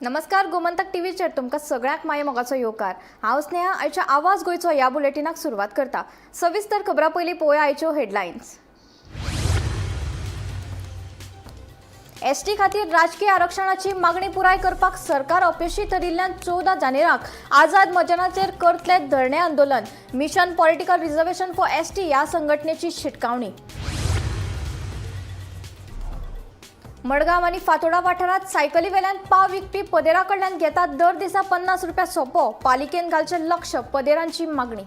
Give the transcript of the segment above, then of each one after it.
नमस्कार गोमंतक टीव्हीचेर तुमकां सगळ्यांक माये मोगाचो येवकार। हांव स्नेहा आयच्या आवाज गोयचो ह्या बुलेटिनाक सुरवात करता। सविस्तर खबरां पयलीं पळोवया आयच्यो हेडलायन्स। एसटी खातीर राजकीय आरक्षणाची मागणी पुराय करपाक सरकार अपेशी ठरिल्ल्यान 14 जानेराक आझाद मैदानाचेर करतले धरणे आंदोलन। Mission political reservation for ST ह्या संघटनेची शिटकावणी। मडगांव आनी फातोडा वाठारांत सायकली वेल्यान पाव विकपी पदेरा कडल्यान घेतात दर दिसा 50 रुपया सोपो। पालिकेन घालचे लक्ष पदेरांची मागणी।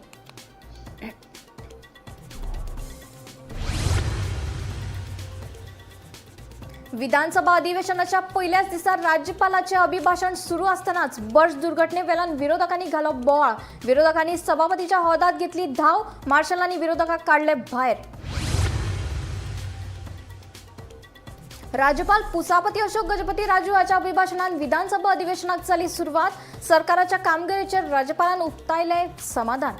विधानसभा अधिवेशनाच्या पहिल्याच दिसा राज्यपालाचे अभिभाषण सुरू असतानाच बस दुर्घटने वेल्यान विरोधकांनी घालो बोवाळ। विरोधकांनी सभापतीच्या हौदात घेतली धाव। मार्शलांनी विरोधकांक काढले भायर। राज्यपाल पुसापती अशोक गजपती राजू हाच्या अभिभाषणान विधानसभा अधिवेशनाक जाली सुरवात। सरकाराच्या कामगिरीचेर राज्यपालान उक्तायले समाधान।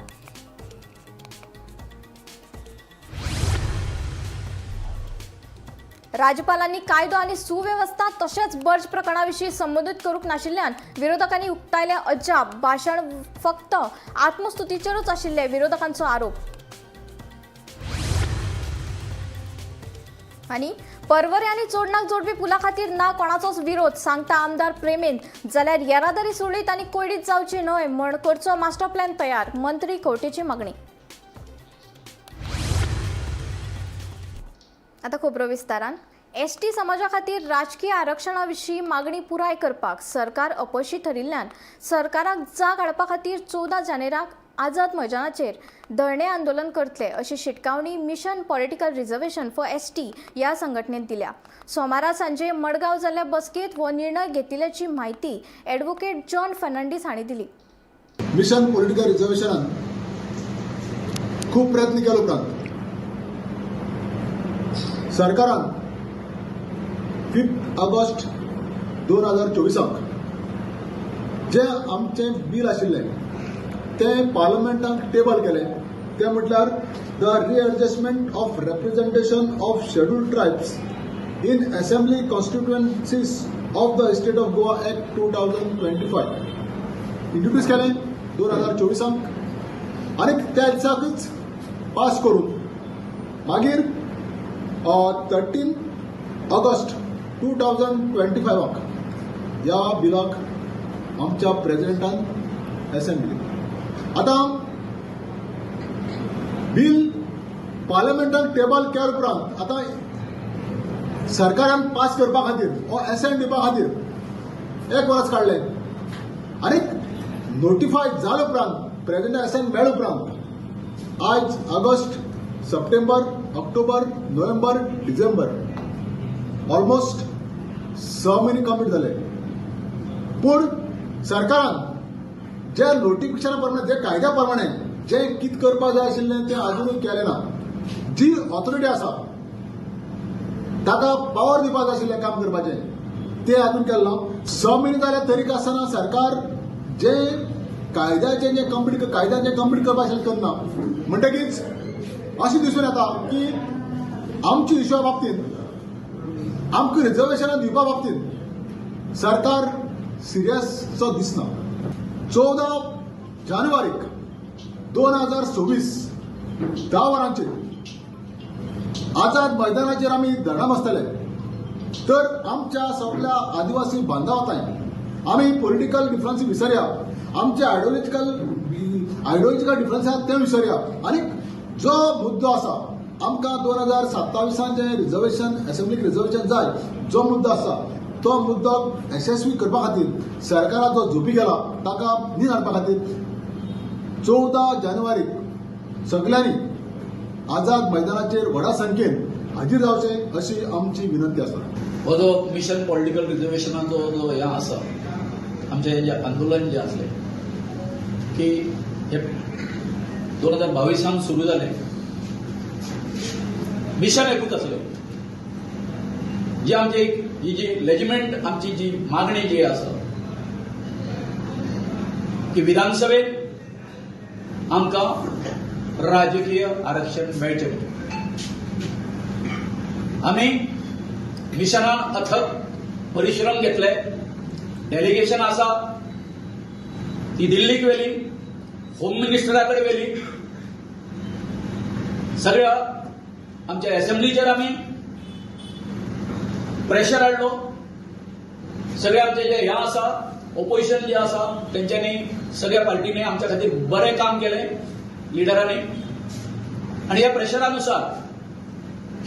राज्यपालांनी कायदो आनी सुव्यवस्था तशेंच बर्ज प्रकरणाविशीं संबोधीत करूंक नाशिल्ल्यान विरोधकांनी उक्तायले अजाप। भाशण फक्त आत्मस्तुतीचेरूच आशिल्ले विरोधकांचो आरोप। आनी परवरे आनी चोडणाक जोडपी पुला खातीर ना कोणाचोच विरोध सांगता आमदार प्रेमेन। जाल्यार येरादारी सुरळीत आनी कोयडीत जावची न्हय म्हण करचो मास्टर प्लॅन तयार। मंत्री कवटेची मागणी। आता खबरो विस्तारान। एसटी समाजा खातीर राजकीय आरक्षणाविशीं मागणी पुराय करपाक सरकार अपयशी ठरिल्ल्यान सरकाराक जाग हाडपा खातीर 14 जानेराक आझाद मैदानाचेर धरणे आंदोलन करतले अशी शिटकावणी mission political reservation for ST ह्या संघटनेन दिल्या। सोमारा सांजे मडगांव जाल्ल्या बसकेंत हो निर्णय घेतिल्ल्याची म्हायती ॲडव्होकेट जॉन फर्नांडीस हांणी दिली। मिशन पॉलिटिकल रिझर्वेशनान खूप प्रयत्न केले उपरांत सरकारान 5 ऑगस्ट 2024 जे आमचे बिल आशिल्ले ते पार्लमेंटाक टेबल केले। ते म्हटल्यार the readjustment of representation of scheduled tribes in assembly constituencies of the state of Goa act 2025 introduce केले 2024 आनी त्या दिसाकच पास करून मागीर 13 ऑगस्ट 2025 ह्या बिलाक आमच्या प्रेसिडेंटान असेंब्ली आता बिल पार्लमेंटान टेबल केल्या उपरांत आता सरकारान पास करपा खातीर हो एसेंट दिवपा खातीर 1 वर्स काडले आनी नोटिफाय जाले उपरांत प्रेसिडेंट एसेंट मेळ्ळे उपरांत आज August September October November December almost 6 म्हयने कंप्लीट जाले। पूण सरकारान जे नोटिफिकेशना प्रमाणे जे कायद्या प्रमाणे जे कितें करपाक जाय आशिल्लें तें अजुनूय केलें ना। जी ऑथॉरिटी आसा ताका पावर दिवपाक जाय आशिल्लें काम करपाचें तें अजून केलें ना। 6 म्हयने जाले तरी आसतना सरकार जे कायद्याचें जे कंप्लीट करपाक आशिल्लें करना म्हणटकीच अशें दिसून येता की आमच्या इश्यूआ बाबतींत आमकां रिझर्वेशनां दिवपा बाबतींत सरकार सिरियसचो दिसना। 14 जानेवारीक 2026 10 वरांचेर आझाद मैदानाचेर आमी धरणे बसतले तर आमच्या सगळ्या आदिवासी बांधवांतांय आमी पॉलिटिकल डिफरन्स विसरया, आमचे आयडियोलॉजिकल डिफरन्स आसात ते विसरया आनी जो मुद्दो आसा आमकां 2027 जे रिझर्वेशन असेंब्लीक रिझर्वेशन जाय जो मुद्दो आसा तो मुद्दो यशस्वी करपा खातीर सरकाराचो झोपी गेला ताका न्ही हाडपा खातीर 14 जानेवारीक सगळ्यांनी आझाद मैदानाचेर व्हडा संख्येन हाजीर जावचे अशी आमची विनंती आसा। हो जो मिशन पॉलिटिकल रिझर्वेशनाचो जो हे आसा आमचे जे आंदोलन जे आसले की हे 2022 सुरू जाले मिशन एकूच आसलें जी आमची ही जी लेजिमेंट आमची जी मागणी जी आसा की विधानसभेत आमकां राजकीय आरक्षण मेळचें। आमी मिशनान अथक परिश्रम घेतले डेलिगेशन आसा ती दिल्लीक वेली, होम मिनिस्टराकडे वेली, सगळ्या आमच्या असेंब्लीचेर आमी प्रेशर हाडलो. सगळे आमचे जे हे आसा ओपोजिशन जे आसा तेंच्यांनी सगळ्या पार्टीने आमच्या खातीर बरें काम केलें, लिडरांनी. आणि ह्या प्रेशरानुसार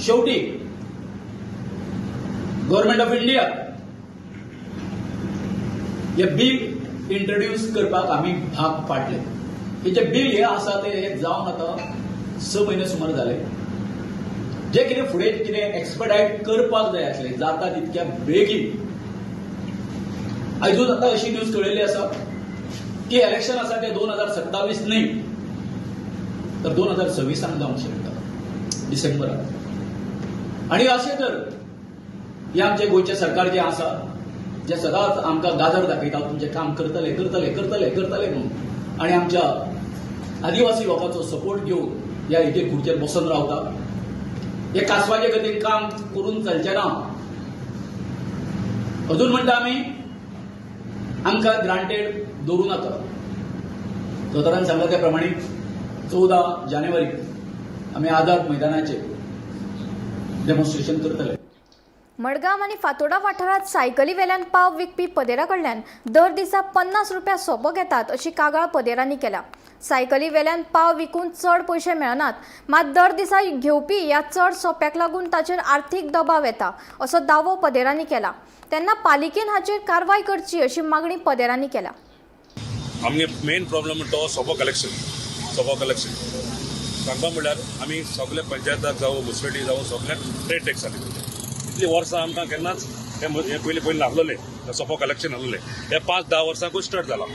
शेवटी गव्हर्नमेंट ऑफ इंडिया हे बिल इंट्रोड्यूस करपाक आमी भाग पाडले. हे जे बिल हे आसा ते जावन आतां 6 म्हयने सुमार जाले. जे कितें फुडें कितें एक्सपर्टायट करपाक जाय आसलें जाता तितक्या बेगीन. आयजूच आतां अशी न्यूज कळयल्ली आसा की इलेक्शन आसा ते 2027 न्ही तर 2026 जावंक शकता, डिसेंबराक. आणि अशें तर हे आमचे गोंयचे सरकार जे आसा जे सदांच आमकां गाजर दाखयता तुमचें काम करतले करतले करतले करतले म्हणून, आणि आमच्या आदिवासी लोकांचो सपोर्ट घेवन ह्या एके खुर्चेर बसून रावता. हे कासवाचे गतीन काम करून चलचें ना. अजून म्हणटा आमी आमकां ग्रांटेड दवरूं नाका. दोतोरान सांगला त्या प्रमाणे 14 जानेवारीक आमी आझाद मैदानाचेर डेमॉन्स्ट्रेशन करतले. मडगांव आणि फातोडा वाठारात सायकली वेल्यान पाव विकपी पदेरा कडल्यान दर दिसा 50 रुपया सोपो घेतात अशी कागाळ पदेरांनी केल्या. सायकली वेल्यान पाव विकून चड पयशे मेळनात, मात दर दिसा घेवपी ह्या चड सोप्याक लागून ताचेर आर्थीक दबाव येता असो दावो पदेरांनी केला. तेन्ना पालिकेन हाचेर कारवाय करची अशी मागणी पदेरांनी केल्या. आमगे मेन प्रॉब्लम तो सोपो कलेक्शन सांगपा म्हणल्यार आमी सगळे पंचायताक जावं मुन्सिपालिटी जावं सगळ्याक ट्रेड टॅक्स घाली. इतली वर्सां आमकां केन्नाच हे पयलीं लागलोले सोपो कलेक्शन आहलोले. हे 5-10 वर्सांकूच स्टार्ट जाला.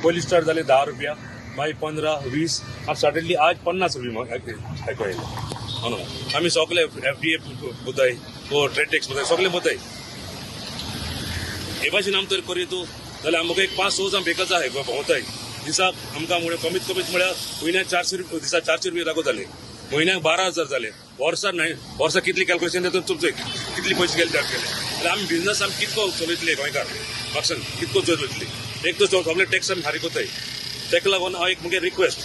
पयलीं स्टार्ट जाले 10 रुपया, मागीर 15-20, आतां सडनली आज 50 रुपया आयको येयले. म्हणून आमी सगळे FDA बुदाय वो ट्रेड टॅक्स बुदाय सगळे बुदाय. हे भाशेन आमी तर करीत जाल्यार आमकां एक 5-6 जाण बेकच आहे भोंवताय दिसाक. आमकां कमीत म्हळ्यार म्हयन्याक 400 रुपया दिसा 400 रुपया लागू जाले, म्हयन्याक 12,000 जाले. वर्सा कितली कॅल्क्युलेशन जाता तुमचे कितले पयशे गेले त्यात गेले जाल्यार आमी बिझनस आमी कितको चलयतले गोंयकार म्हाका कितको चलयतली. एक तर सगळे टॅक्स आमी फारीक कोताय. ताका लागून हांव एक मुगे रिक्वेस्ट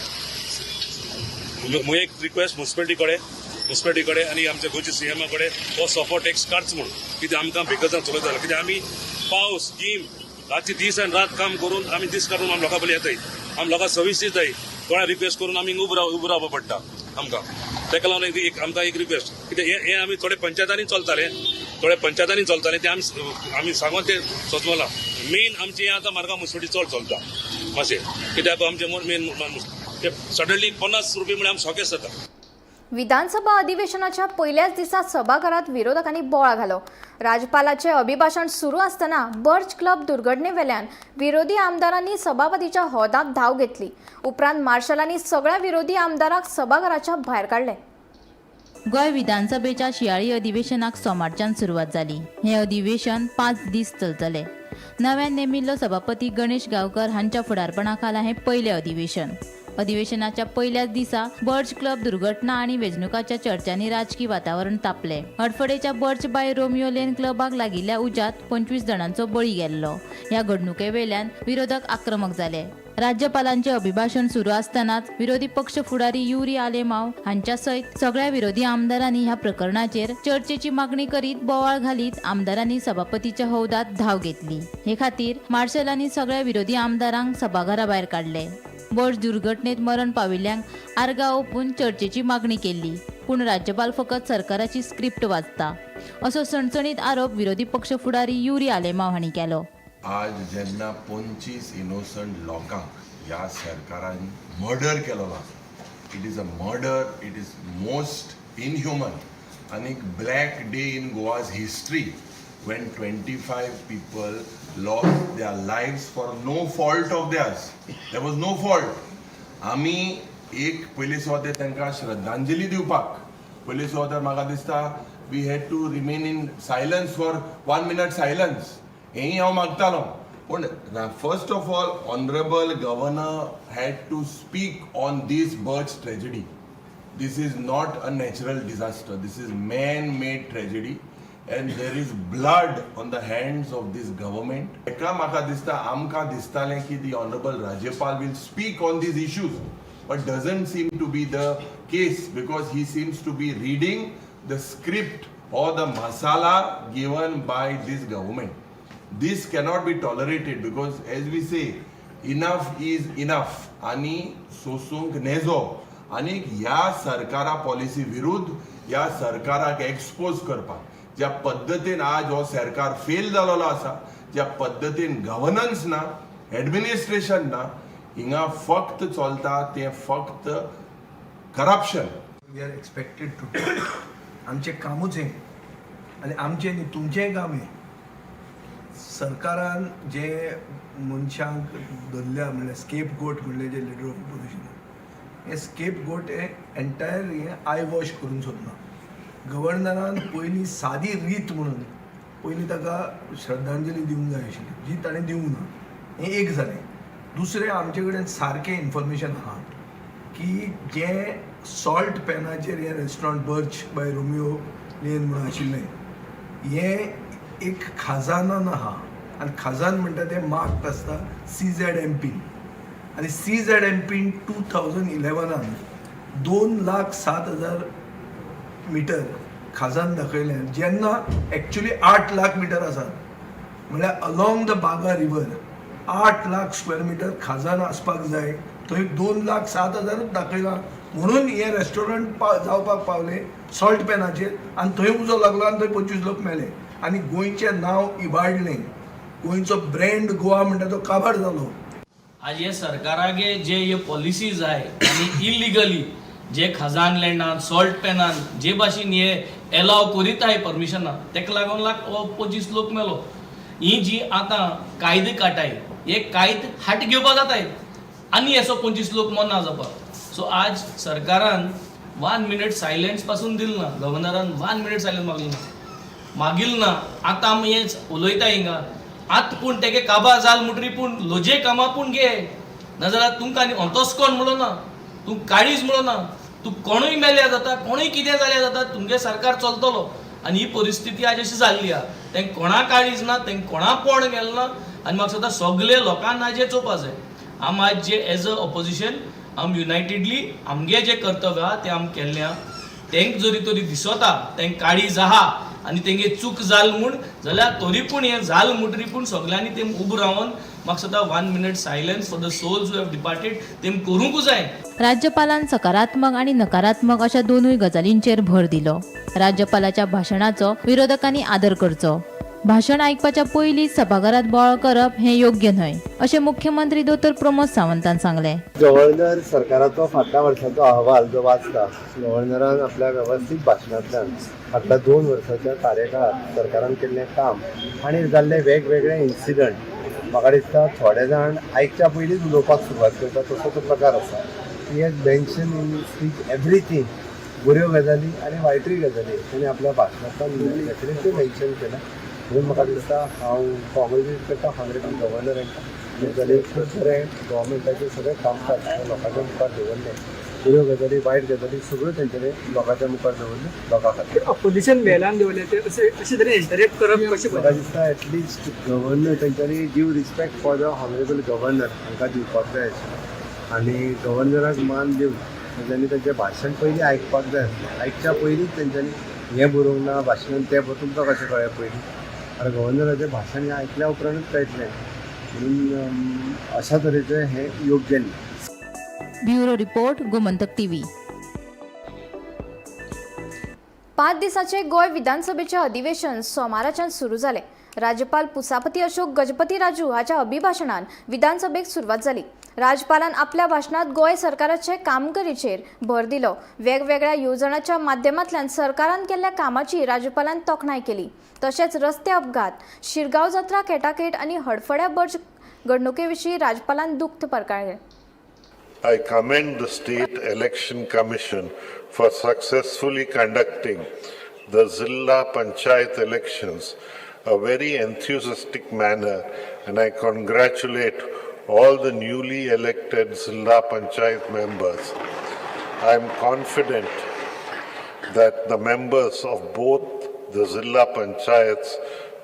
मुन्सिपालिटी कडेन आनी आमच्या गोंयच्या CM कडेन हो सोपो टॅक्स काडच म्हणून. कितें आमकां बेगजान चलयता कित्याक आमी पावस गीम रातची दीस आनी रात काम करून आमी दीस काडून आमी लोकां बली येताय. आमी लोकांक सर्वीस दिताय. कोणा रिक्वेस्ट करून आमी उबो रावपा पडटा आमकां. ताका लागून आमकां एक रिक्वेस्ट कित्याक हे आमी थोडे पंचायतांनी चलताले ते आमी सांगून ते सोचमला. मेन आमचे हे आतां मार्गांव मुन्सिपालिटी चड चलता मातशें कित्याक आमचे मेन ते सडनली 50 रुपया म्हळ्यार आमी शॉकेस जाता. विधानसभा अधिवेशनाच्या पहिल्याच दिसा सभाघरात विरोधकांनी बोळा घालो. राज्यपालाचे अभिभाषण सुरू असताना बर्च क्लब दुर्घटने वेल्यान विरोधी आमदारांनी सभापतीच्या हौदात धाव घेतली. उपरांत मार्शलांनी सगळ्या विरोधी आमदारांक सभाघराच्या भायर काढले. गोंय विधानसभेच्या शियाळी अधिवेशनाक सोमारच्यान सुरवात जाली. हे अधिवेशन 5 दीस चलतले. नव्यान नेमिल्लो सभापती गणेश गांवकर हांच्या फुडारपणाखाला हे पयले अधिवेशन. अधिवेशनाच्या पहिल्याच दिसा बर्च क्लब दुर्घटना आणि वेंचणुकाच्या चर्चांनी राजकीय वातावरण तापले. हडफडेच्या बर्च बाय रोमियो लेन क्लबाक लागिल्ल्या उज्यात 25 जाणांचो बळी गेल्लो. ह्या घडणुके वेल्यान विरोधक आक्रमक जाले. राज्यपालांचे अभिभाषण सुरू असतानाच विरोधी पक्ष फुडारी युरी आलेमाव हांच्या सयत सगळ्या विरोधी आमदारांनी ह्या प्रकरणाचेर चर्चेची मागणी करीत बोवाळ घालीत आमदारांनी सभापतीच्या हौदात धाव घेतली. हे खातीर मार्शलांनी सगळ्या विरोधी आमदारांक सभाघरा भायर काढले. बर्च दुर्घटनेत मरण पाविल्ल्यांक आर्गां ओपून चर्चेची मागणी केली. पूण राज्यपाल फकत सरकाराची स्क्रिप्ट वाचता असो सणसणीत आरोप विरोधी पक्ष फुडारी युरी आलेमाव हांणी केलो. आज जेन्ना 25 इनोसंट लोकांक ह्या सरकारान मर्डर केलो ना, it is a murder, it is most inhuman आनी black day in Goa's history when 25 people lost their lives for no fault of theirs. There was no fault. आमी एक पयली सुवातेर तांकां श्रद्धांजली दिवपाक पयली सुवातेर म्हाका दिसता we had to remain in silence for 1 minute silence. हेंय हांव मागतालो. पूण first of all honourable governor had to speak on this Birch tragedy. This is not a natural disaster. This is man-made tragedy. and there is blood on the hands of this government. एका म्हाका दिसता आमकां दिसतालें की the honorable Rajyapal will speak on these issues, but doesn't seem to be the case because he seems to be reading the script or the masala given by this government. This cannot be tolerated because, as we say, enough is enough. आणि सोसूंक नेजो आनी ह्या सरकारा policy विरुद्ध ह्या सरकाराक expose करपाक ज्या पद्दतीन आज हो सरकार फेल जालोलो आसा, ज्या पद्दतीन गव्हर्नन्स ना, एडमिनिस्ट्रेशन ना, हिंगा फक्त चलता ते फक्त corruption. We are expected to आमचें कामूच हें आनी आमचें न्ही तुमचेंय काम हें. सरकारान जे मनशांक धरल्या म्हणल्यार स्केप गोट म्हणले जे लिडर ऑफ ऑपोजिशन, हे स्केप गोट हे एंटायर हें आय वॉश करून सोदना. गव्हर्नरान पयलीं सादी रीत म्हणून पयलीं ताका श्रद्धांजली दिवंक जाय आशिल्ली, जी ताणें दिवंक ना. हें एक जालें. दुसरें आमचे कडेन सारकें इन्फॉर्मेशन आहा की जे सॉल्ट पॅनाचेर हें restaurant Birch by Romeo Lane म्हणून आशिल्लें, हें एक खाजानान आहा आनी खाजान म्हणटा तें मार्क्ड आसता CZMP आनी CZMP 2011 2,07,000 मिटर खाजान दाखयलें, जेन्ना एक्चुली 8 लाख मिटर आसात. म्हळ्यार अलॉंग द बागा रिवर 8 लाख स्क्वेअर मिटर खाजान आसपाक जाय, थंय 2,07,000 दाखयलां. म्हणून हे रेस्टॉरंट जावपाक पावले सॉल्ट पॅनाचेर आनी थंय उजो लागलो आनी थंय 25 लोक मेले आनी गोंयचें नांव इबाडलें. गोंयचो ब्रँड गोवा म्हणटा तो काबार जालो. आज हे सरकारागे जे हे पॉलिसीज आहे आणि इलिगली जे खजान लँडान सॉल्ट पॅनान जे भाशेन हे एलाव करीत आहे परमिशनां, तेका लागून 25 लोक मेलो. ही जी आतां कायदे काटाय हे कायद हाट घेवपा जाताय आनी असो 25 लोक मना जावपाक. सो आज सरकारान 1 मिनिट सायलेन्स पासून दिल ना, गव्हर्नरान 1 मिनिट सायलेन्स मागील ना. आतां आमी हें उलयता हिंगा आत पूण तेगे काबा जाल मुटरी पूण लोजे कामा पूण घे नाजाल्यार तुमकां आनी अंतोस कोण म्हणून ना, तूं काळीज म्हणून ना, तूं कोणूय मेल्या जाता, कोणूय कितें जाल्यार जाता, तुमगे सरकार चलतलो. आनी ही परिस्थिती आज अशी जाल्ली आहा. तेंक कोणा काळीज ना, तेंक कोणा पोण गेलें ना आनी म्हाका सद्दां सगळे लोकांना आज चोवपा जाय. आम आज जे एज अ ऑपोजिशन आम युनायटेडली आमगे जे कर्तव्य आहा तें आम केल्लें आहा. तेंक जरी तरी दिसता तेंक काळीज आहा आनी तेंगे चूक जाल म्हूण जाल्यार तरी पूण हें जाल म्हणटरी पूण सगळ्यांनी तें उबो रावन म्हाका सद्दां 1 minute silence for the souls who have departed तें करूंकूच जाय. राज्यपालान सकारात्मक आणि नकारात्मक अशा दोनूय गजालींचेर भर दिलो. राज्यपालाच्या भाशणाचो विरोधकांनी आदर करचो. भाषण आयकपाच्या पयलींच सभाघरात बोवाळ करप हें योग्य न्हय अशें मुख्यमंत्री दोतोर प्रमोद सावंतान सांगलें. गव्हर्नर सरकाराचो फाटल्या वर्साचो अहवाल जो वाचता, गव्हर्नरान आपल्या वेवस्थीत भाशणांतल्यान फाटल्या 2 वर्साच्या कार्यकाळात सरकारान केल्लें काम आनी जाल्ले वेगवेगळे इन्सिडंट म्हाका दिसता थोडे जाण आयकच्या पयलींच उलोवपाक सुरवात करता तसो तो प्रकार आसा. ही एक मेन्शन इन स्पीच एवरीथींग, बऱ्यो गजाली आनी वायटूय गजाली ताणें आपल्या भाशणांतल्यान डेफिनेटली मेन्शन केल्या. म्हणून म्हाका दिसता हांव कॉंग्रेच्युलेट करता हॉनरेबल गव्हर्नर हांकां. जाल्यार खूब बरें गव्हर्मेंटाचें सगळें कामकाज लोकांच्या मुखार दवरलें. बऱ्यो गजाली वायट गजाली सगळ्यो तेंच्यांनी लोकांच्या मुखार दवरल्यो लोकां खातीर. ऑपोजिशन वेलान दवरले ते अशे तरेन इंटरेक्ट करप कशें म्हाका दिसता एटलिस्ट गव्हर्नर तेंच्यांनी due respect for the honourable governor हांकां दिवपाक जाय आनी गव्हर्नराक मान दिवन तेंच्यांनी तेंचें भाशण पयलीं आयकपाक जाय आसलें. आयकच्या पयलींच तेंच्यांनी हें बरोवंक ना भाशणान तें तुमकां कशें कळ्ळें पयलीं. आनी गव्हर्नराचें भाशण हें आयकल्या उपरांतूच कळटलें. म्हणून अशा तरेचें हें योग्य न्ही. Bureau report Gomantak TV. 5 दिसाचे गोंय विधानसभेचे अधिवेशन सोमाराच्यान सुरू जाले. राज्यपाल पुसापती अशोक गजपती राजू हाच्या अभिभाशणान विधानसभेक सुरवात जाली. राज्यपालान आपल्या भाशणात गोंय सरकाराचे कामगिरीचेर भर दिलो. वेगवेगळ्या येवजणांच्या माध्यमांतल्यान सरकारान केल्ल्या कामाची राज्यपालान तोखणाय केली. तशेंच रस्ते अपघात, शिरगांव जात्रा केटाकेट आनी हडफड्या बर्ज घडणुके राज्यपालान दुख्ख परकारलें. I commend the State Election Commission for successfully conducting the Zilla Panchayat elections a very enthusiastic manner, and I congratulate all the newly elected Zilla Panchayat members. I am confident that the members of both the Zilla Panchayats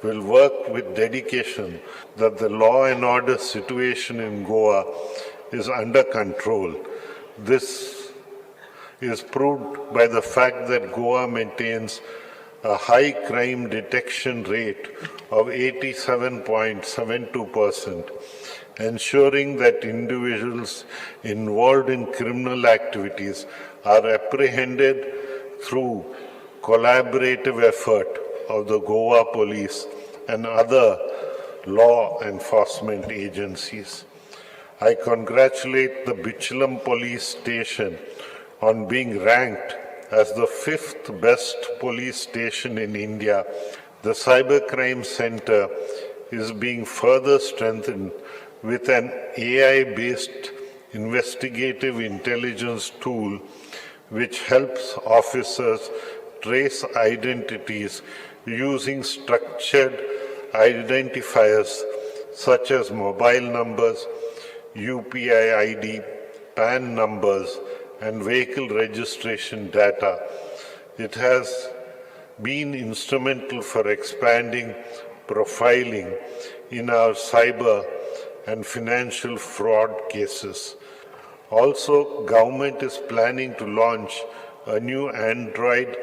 will work with dedication that the law and order situation in Goa is under control. This is proved by the fact that Goa maintains a high crime detection rate of 87.72%, ensuring that individuals involved in criminal activities are apprehended through collaborative effort of the Goa police and other law enforcement agencies. I congratulate the Bichalam police station on being ranked as the 5th best police station in India. The Cybercrime Center is being further strengthened with an AI-based investigative intelligence tool which helps officers trace identities using structured identifiers such as mobile numbers, UPI ID, PAN numbers, and vehicle registration data. It has been instrumental for expanding profiling in our cyber and financial fraud cases. Also, government is planning to launch a new Android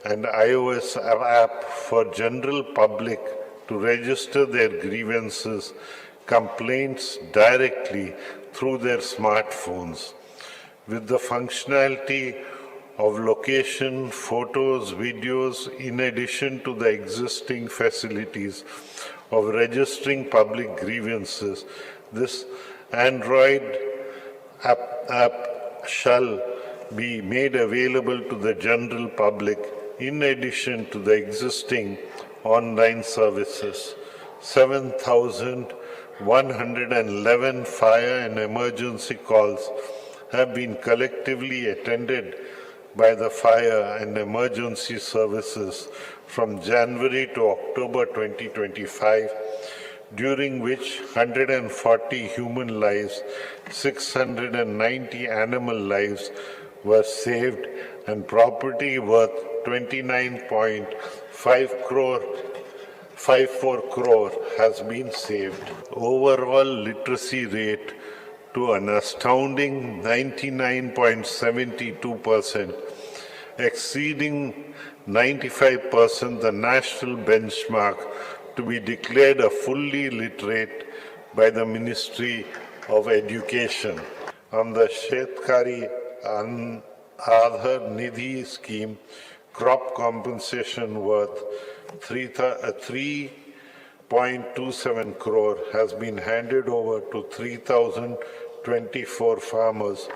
and iOS app for general public to register their grievances, complaints directly through their smartphones. With the functionality of location, photos, videos, in addition to the existing facilities of registering public grievances, this Android app shall be made available to the general public in addition to the existing online services. 7,111 fire and emergency calls have been collectively attended by the fire and emergency services from January to October 2025, during which 140 human lives, 690 animal lives were saved and property worth 29.54 crore has been saved. Overall literacy rate to an astounding 99.72%, exceeding 95% the national benchmark to be declared a fully literate by the Ministry of Education. On the Shetkari Aadhar Nidhi scheme, crop compensation worth 3.27 crore has been handed over to 3,024 farmers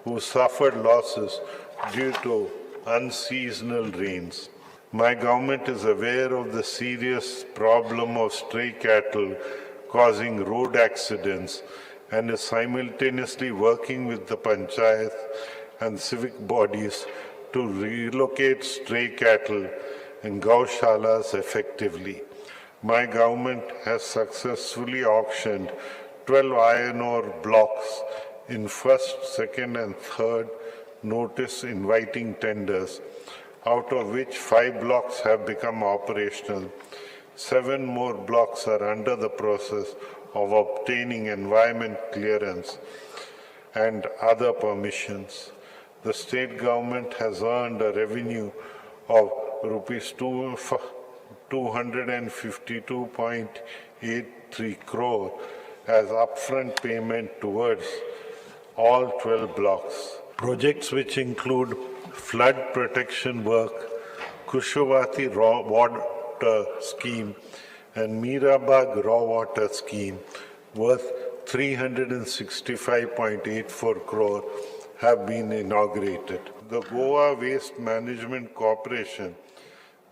who suffered losses due to unseasonal rains. My government is aware of the serious problem of stray cattle causing road accidents and is simultaneously working with the panchayat and civic bodies to relocate stray cattle in gaushalas effectively. My government has successfully auctioned 12 iron ore blocks in first, second and third notice inviting tenders, out of which 5 blocks have become operational. 7 more blocks are under the process of obtaining environment clearance and other permissions. The state government has earned a revenue of rupees 252.83 crore as upfront payment towards all 12 blocks. Projects which include flood protection work, Kushavati raw water scheme and Mirabag raw water scheme worth 365.84 crore have been inaugurated. The Goa Waste Management Corporation,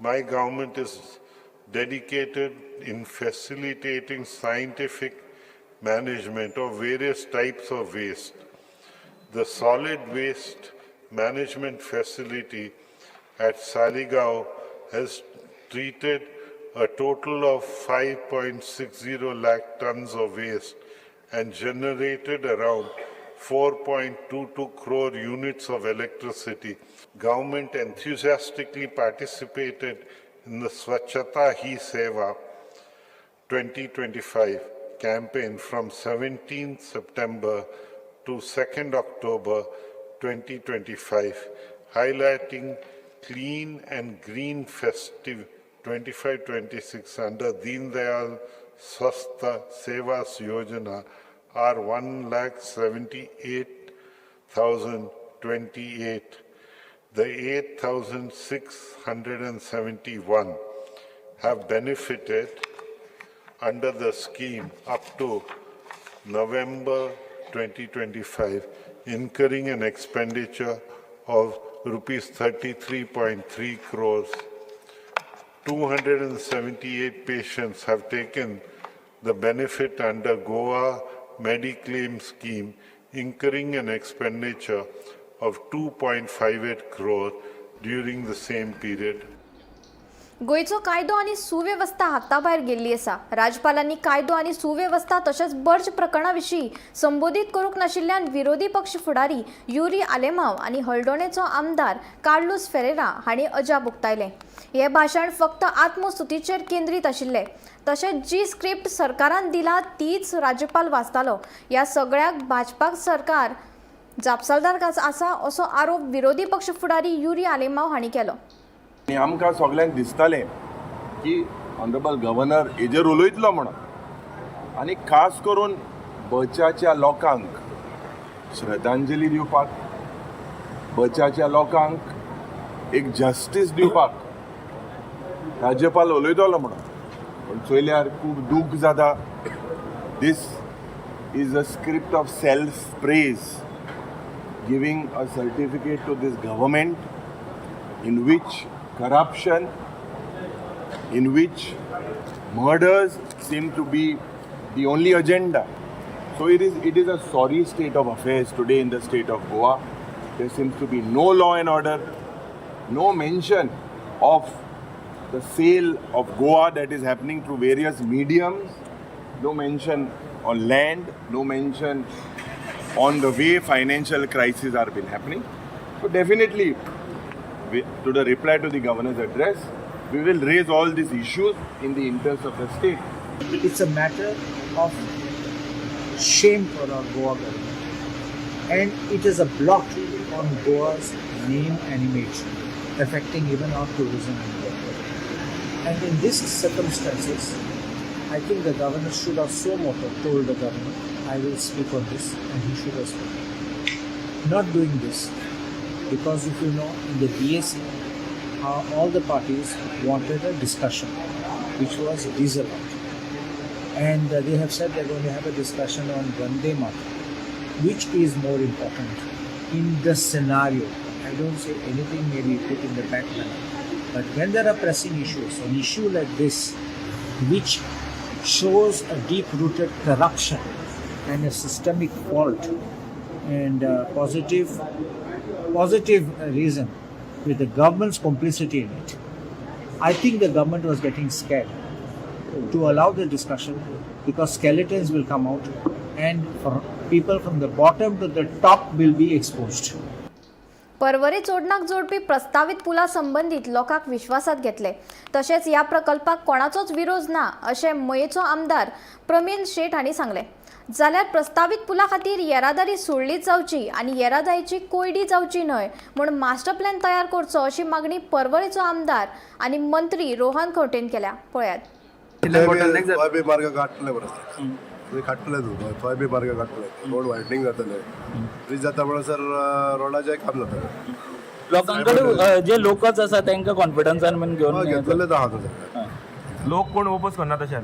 my government is dedicated in facilitating scientific management of various types of waste. The solid waste management facility at Saligao has treated a total of 5.60 lakh tons of waste and generated around 4.22 crore units of electricity. Government enthusiastically participated in the Swachhata Hi Seva 2025 campaign from 17th September to 2nd October 2025, highlighting Clean and Green Festive 25-26 under Deen Dayal Swastha Sevas Yojana are 1,78,028. The 8,671 have benefited under the scheme up to November 2025, incurring an expenditure of rupees 33.3 crores. 278 patients have taken the benefit under Goa Mediclaim scheme, incurring an expenditure of 2.58 crore during the same period. गोंयचो कायदो आनी सुवेवस्था हाताभायर गेल्ली आसा. राज्यपालांनी कायदो आनी सुवेवस्था तशेंच बर्ज प्रकरणा विशीं संबोधीत करूंक नाशिल्ल्यान विरोधी पक्ष फुडारी युरी आलेमांव आनी हळडोणेचो आमदार कार्लोस फेरेरा हांणी अजाप उक्तायलें. हे भाशण फक्त आत्मस्तुतीचेर केंद्रीत आशिल्लें. तशेंच जी स्क्रिप्ट सरकारान दिला तीच राज्यपाल वाचतालो. ह्या सगळ्याक भाजपाक सरकार जापसालदार आसा असो आरोप विरोधी पक्ष फुडारी युरी आलेमांव हांणी केलो. आनी आमकां सगळ्यांक दिसतालें की ऑनरेबल गव्हर्नर हेजेर उलयतलो म्हणून, आनी खास करून बचाच्या लोकांक श्रद्धांजली दिवपाक, बचाच्या लोकांक एक जस्टीस दिवपाक राज्यपाल उलयतलो म्हणून. पूण चोयल्यार खूब दूख जाता. This is a script of self praise, giving a certificate to this government in which corruption, in which murders seem to be the only agenda. So it is a sorry state of affairs today in the state of Goa. There seems to be no law and order, no mention of the sale of Goa that is happening through various mediums, no mention on land, no mention on the way financial crises are been happening. So definitely, to the reply to the governor's address, we will raise all these issues in the interest of the state. It's a matter of shame for our Goa government, and it is a blot on Goa's name and image, affecting even our tourism. And in these circumstances, I think the governor should have so moto told the governor, I will speak on this, and he should have spoken. Not doing this, because if you know, in the BAC, all the parties wanted a discussion, which was disallowed. And they have said they're going to have a discussion on Vande Mataram, which is more important in the scenario. I don't say anything may be put in the back burner, but when there are pressing issues, an issue like this, which shows a deep-rooted corruption and a systemic fault and positive reason with the government's complicity in it, I think the government was getting scared to allow the discussion, because skeletons will come out and for people from the bottom to the top will be exposed. Porvorim चोडणाक जोडपी प्रस्तावित पुला संबंधित लोकांक विश्वासात घेतले. तशेंच ह्या प्रकल्पाक कोणाचोच विरोध ना अशें मयेचो आमदार प्रमील शेट हांणी सांगलें. जाल्यार प्रस्तावित पुला खातीर येरादारी सोडलीच जावची आनी येरादारीची कोयडी जावची न्हय म्हूण मास्टर प्लॅन तयार करचो अशी मागणी परवरेचो आमदार आनी मंत्री रोहन खंवटेन केल्या. पळयात. बी मार्ग काडटले बरो काडटले थंय बी मार्ग काडटले, रोड वायडनींग जातले, ब्रिज जाता म्हणसर रोडाचें काम जातलें. लोकांकडे जे लोकच आसा तांकां कॉन्फिडन्सान बीन घेवन घेतलेलेच आहा तुझे लोक कोण ओपोज करना तशें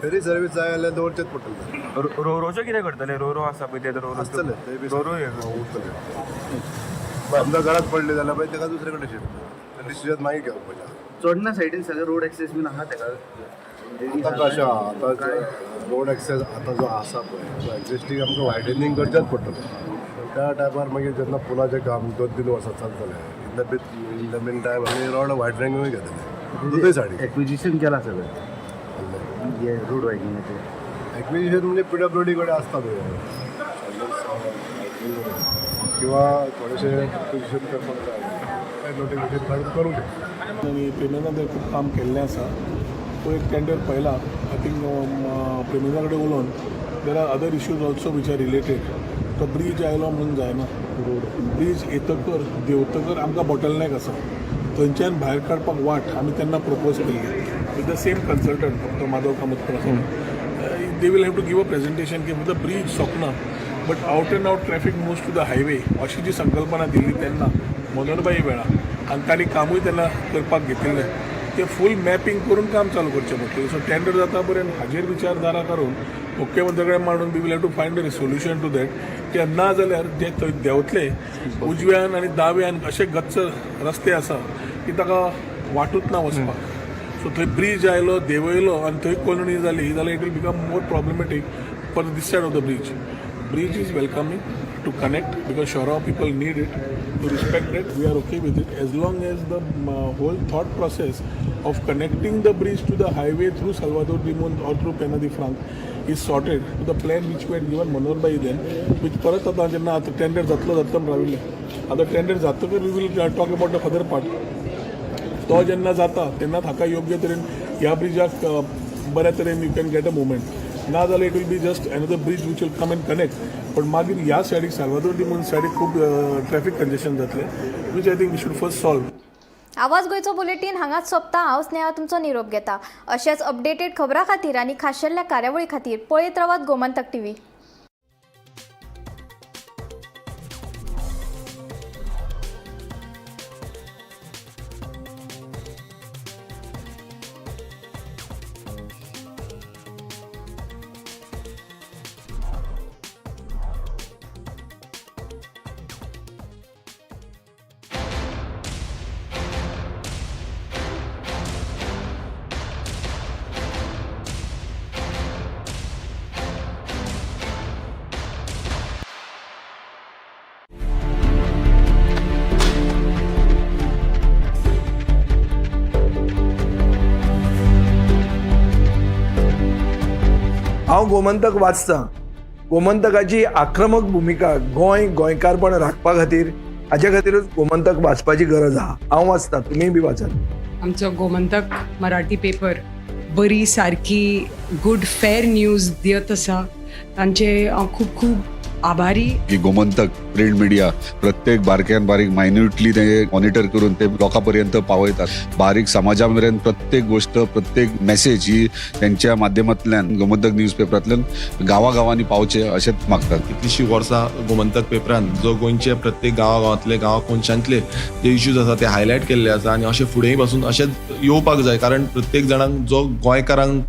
फेरी सर्वीस जाय जाल्यार दवरचेच पडटले. रोरोचो कितें करतले? रोरो आसा पळय ते रोरो आसतले ते बी रोरो उरतले. समजा घरात पडले जाल्यार मागीर ताका दुसरे कडेन शिफ्ट डिसिजन मागीर घेवपाचें. चोडणा सायडीन सगळे रोड एक्सेस बीन आहा तेका आतां कशें आहा, आतां रोड एक्सेस आतां जो आसा पळय तो एक्झिस्टींग आमकां वायडनींग करचेंच पडटलें. त्या टायमार मागीर जेन्ना पुलाचें काम 2-3 वर्सां चलतलें, इन द मीन टायम आमी रोड वायडनींगूय घेतले दोनूय सायडीन. एक्विजिशन केला सगळें हे रोड वायडनींगाचें. एक्विजिशन म्हणजे PWD कडेन आसता पळय किंवा थोडेशें एक्विजिशन करपाक जाय. जातलो ते विशेष करूंक जाय. आनी पेमेंटान ते खूब काम केल्लें आसा. तो एक टेंडर पयला. आय थिंक पेमेंटा कडेन उलोवन there are other issues also which are related. तो ब्रीज आयलो म्हणून जायना. ब्रीज येतकर देंवतकर आमकां बॉटलनेक आसा. थंयच्यान भायर काडपाक वाट आमी तेन्ना प्रपोज केल्ली with the same consultant doctor Madhav Kamatkar आसा. They will have to give a presentation की द ब्रीज सोंपना but out and out traffic moves to the highway अशी जी संकल्पना दिल्ली तेन्ना मनोहरभाई वेळा आनी तांणी कामूय तेन्ना करपाक घेतिल्लें तें फूल मॅपिंग करून काम चालू करचें पडटलें. सो टेंडर जाता पर्यंत हाजेर विचारधारा करून मुख्यमंत्री कडेन मांडून we will have to find a solution to that. ते ना जाल्यार जे थंय देंवतले उजव्यान आनी दाव्यान अशे गच्च रस्ते आसा की ताका वाटूच ना वचपाक. सो थंय ब्रीज आयलो देंवयलो आनी थंय कोलणी जाली जाल्यार it will become more problematic for this side of the bridge. Bridge is welcoming to connect because Shora people need it. To respect it, we are okay with it as long as the whole thought process of connecting the bridge to the highway through Salvador Dimon or through Pena de Franc is sorted to the plan which we had given Manohar then, which परत आता जेन्ना आता tender जातलो राविल्ले. आता tender जातकर we will talk about the further part. तो जेन्ना जाता तेन्ना हाका योग्य तरेन ह्या ब्रिजाक बऱ्या तरेन you can get a movement. ना जाल्यार it will be just another bridge which will come and connect. पण मागीर ह्या सायडीक साल्वादोर डिमोन सायडीक खूब ट्रॅफिक कंजेशन जातलें which I think we should first solve. आवाज गोंयचो बुलेटीन हांगाच सोंपता. हांव स्नेहा तुमचो निरोप घेता. अशेंच अपडेटेड खबरां खातीर आनी खाशेल्ल्या कार्यावळी खातीर पळयत रावात गोमंतक टीव्ही. हांव गोमंतक वाचतां. गोमंतकाची आक्रमक भुमिका गोंयकारपण राखपा खातीर हाचे खातीरच गोमंतक वाचपाची गरज आहा. हांव वाचतां, तुमीय बी वाचात. आमचो गोमंतक मराठी पेपर बरी सारकी गुड फेर न्यूज दियत आसा. तांचे हांव खूब खूब आभारी. की गोमंतक प्रिंट मिडिया प्रत्येक बारक्यान बारीक मायन्युटली ते मॉनिटर करून ते लोकांपर्यंत पावयतात. बारीक समाजा मेरेन प्रत्येक गोष्ट प्रत्येक मेसेज ही त्यांच्या माध्यमांतल्यान गोमंतक न्यूज पेपरांतल्यान गांवागांवांनी पावचे अशेंच मागतात. कितलींशीं वर्सां गोमंतक पेपरान जो गोंयचे प्रत्येक गांवांतले कोनशांतले जे इश्यूज आसा ते हायलायट केल्ले आसा आनी अशें फुडेंय पासून अशेंच येवपाक जाय. कारण प्रत्येक जाणांक जो गोंयकारांक